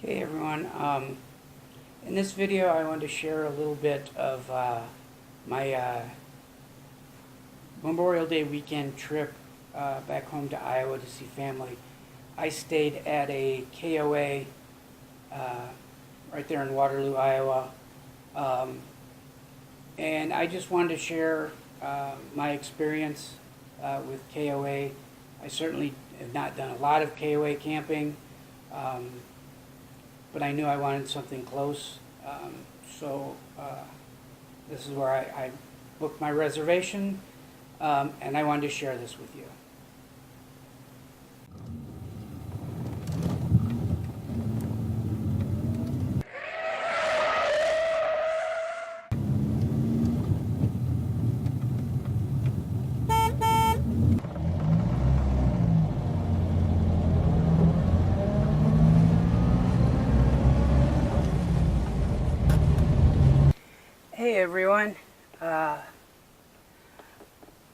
Hey everyone, in this video I want to share a little bit of my Memorial Day weekend trip back home to Iowa to see family. I stayed at a KOA right there in Waterloo, Iowa, and I just wanted to share my experience with KOA. I certainly have not done a lot of KOA camping. But I knew I wanted something close, so this is where I booked my reservation, and I wanted to share this with you. Hey everyone, I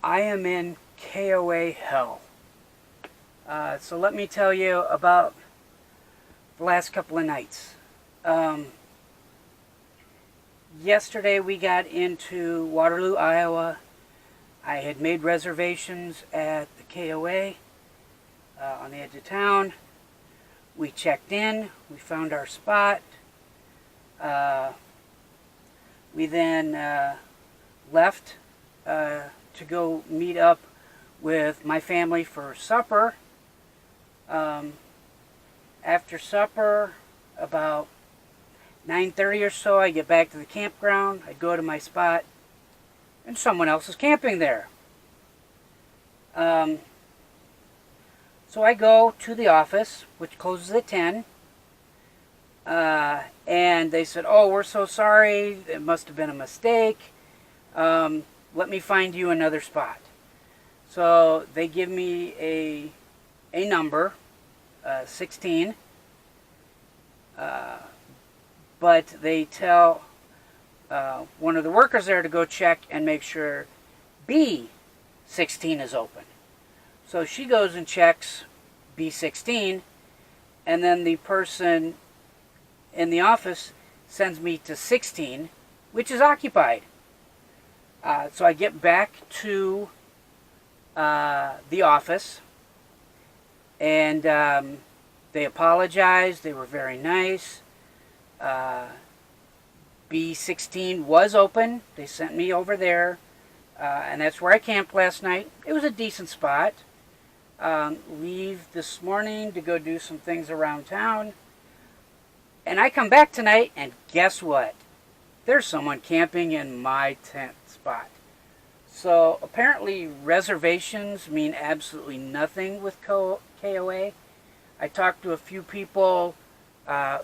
am in KOA Hell. So let me tell you about the last couple of nights. Yesterday we got into Waterloo, Iowa. I had made reservations at the KOA on the edge of town. We checked in, we found our spot. We then left to go meet up with my family for supper. After supper, about 9:30 or so, I get back to the campground. I go to my spot, and someone else is camping there. So I go to the office, which closes at 10. And they said, "Oh, we're so sorry. It must have been a mistake. Let me find you another spot." So they give me a number, 16. But they tell one of the workers there to go check and make sure B16 is open. So she goes and checks B16, and then the person in the office sends me to 16, which is occupied. So I get back to the office, and they apologized. They were very nice. B16 was open. They sent me over there, and that's where I camped last night. It was a decent spot. Leave this morning to go do some things around town. And I come back tonight, and guess what? There's someone camping in my tent spot. So apparently reservations mean absolutely nothing with KOA. I talked to a few people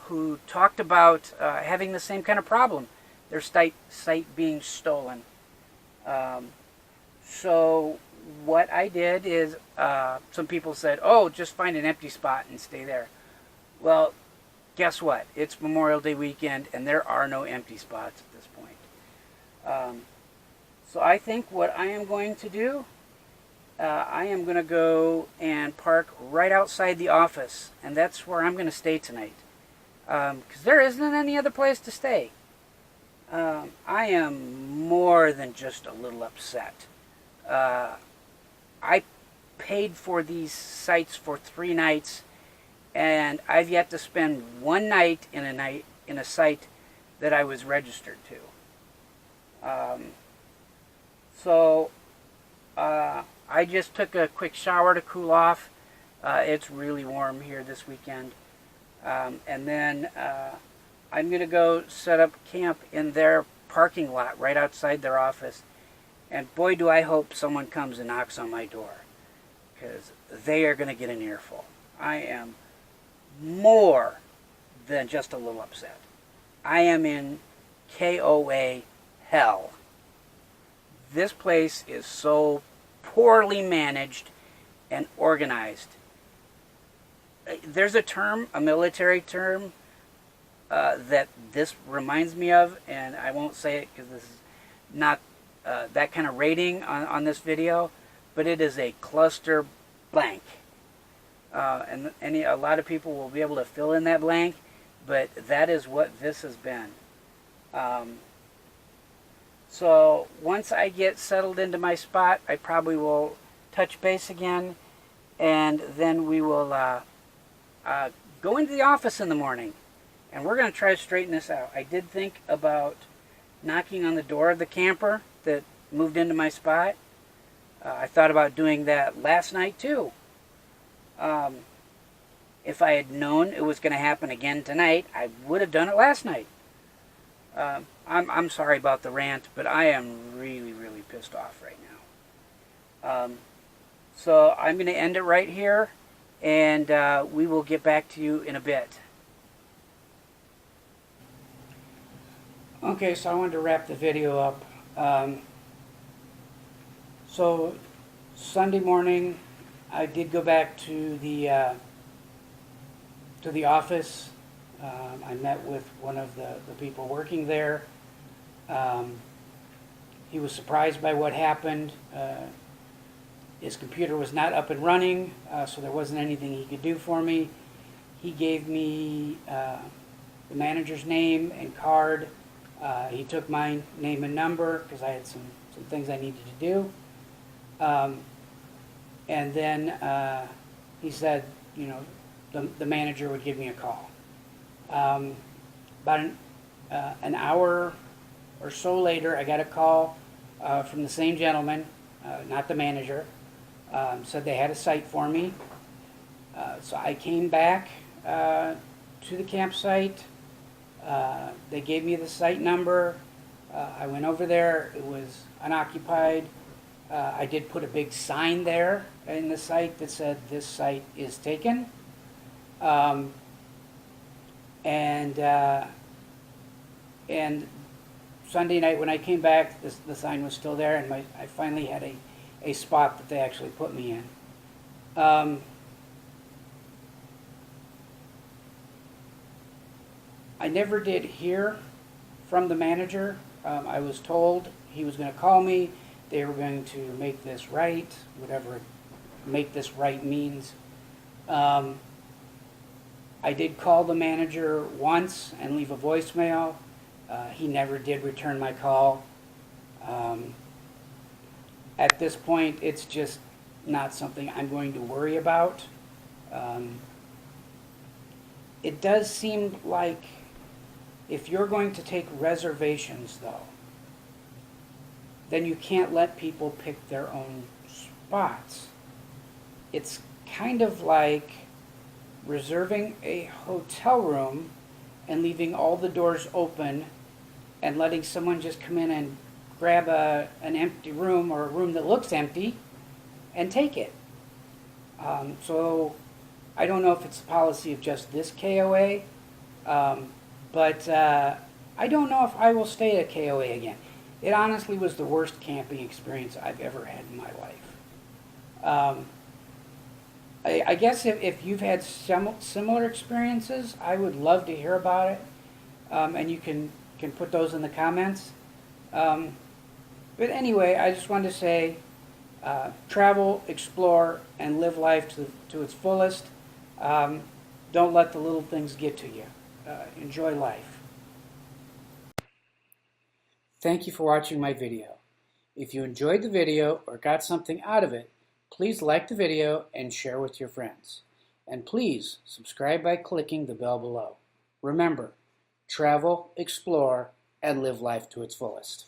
who talked about having the same kind of problem, their site being stolen. So what I did is, some people said, "Oh, just find an empty spot and stay there." Well, guess what? It's Memorial Day weekend, and there are no empty spots at this point. So I think what I am going to do, I am going to go and park right outside the office, and that's where I'm going to stay tonight. Because there isn't any other place to stay. I am more than just a little upset. I paid for these sites for 3 nights, and I've yet to spend one night in a site that I was registered to. So I just took a quick shower to cool off. It's really warm here this weekend. And then I'm going to go set up camp in their parking lot right outside their office. And boy, do I hope someone comes and knocks on my door, because they are going to get an earful. I am more than just a little upset. I am in KOA Hell. This place is so poorly managed and organized. There's a term, a military term, that this reminds me of, and I won't say it because this is not that kind of rating on this video, but it is a cluster blank. And a lot of people will be able to fill in that blank. but that is what this has been. So once I get settled into my spot, I probably will touch base again, and then we will go into the office in the morning, and we're going to try to straighten this out. I did think about knocking on the door of the camper that moved into my spot. I thought about doing that last night too. If I had known it was going to happen again tonight, I would have done it last night. I'm sorry about the rant, but I am really, really pissed off right now. So I'm going to end it right here, and we will get back to you in a bit. Okay, so I wanted to wrap the video up. So Sunday morning, I did go back to the office. I met with one of the people working there. He was surprised by what happened. His computer was not up and running, so there wasn't anything he could do for me. He gave me the manager's name and card. He took my name and number because I had some things I needed to do. And then he said, you know, the manager would give me a call. About an hour or so later, I got a call from the same gentleman, not the manager. Said they had a site for me. So I came back to the campsite. They gave me the site number. I went over there. It was unoccupied. I did put a big sign there in the site that said this site is taken. And Sunday night when I came back, the sign was still there, and I finally had a spot that they actually put me in. I never did hear from the manager. I was told he was going to call me. They were going to make this right, whatever make this right means. I did call the manager once and leave a voicemail. He never did return my call. At this point, it's just not something I'm going to worry about. It does seem like if you're going to take reservations, though, then you can't let people pick their own spots. It's kind of like reserving a hotel room and leaving all the doors open and letting someone just come in and grab an empty room or a room that looks empty and take it. So I don't know if it's the policy of just this KOA, but I don't know if I will stay at KOA again. It honestly was the worst camping experience I've ever had in my life. I guess if you've had similar experiences, I would love to hear about it, and you can put those in the comments. But anyway, I just wanted to say, travel, explore, and live life to its fullest. Don't let the little things get to you. Enjoy life. Thank you for watching my video. If you enjoyed the video or got something out of it, please like the video and share with your friends. And please subscribe by clicking the bell below. Remember, travel, explore, and live life to its fullest.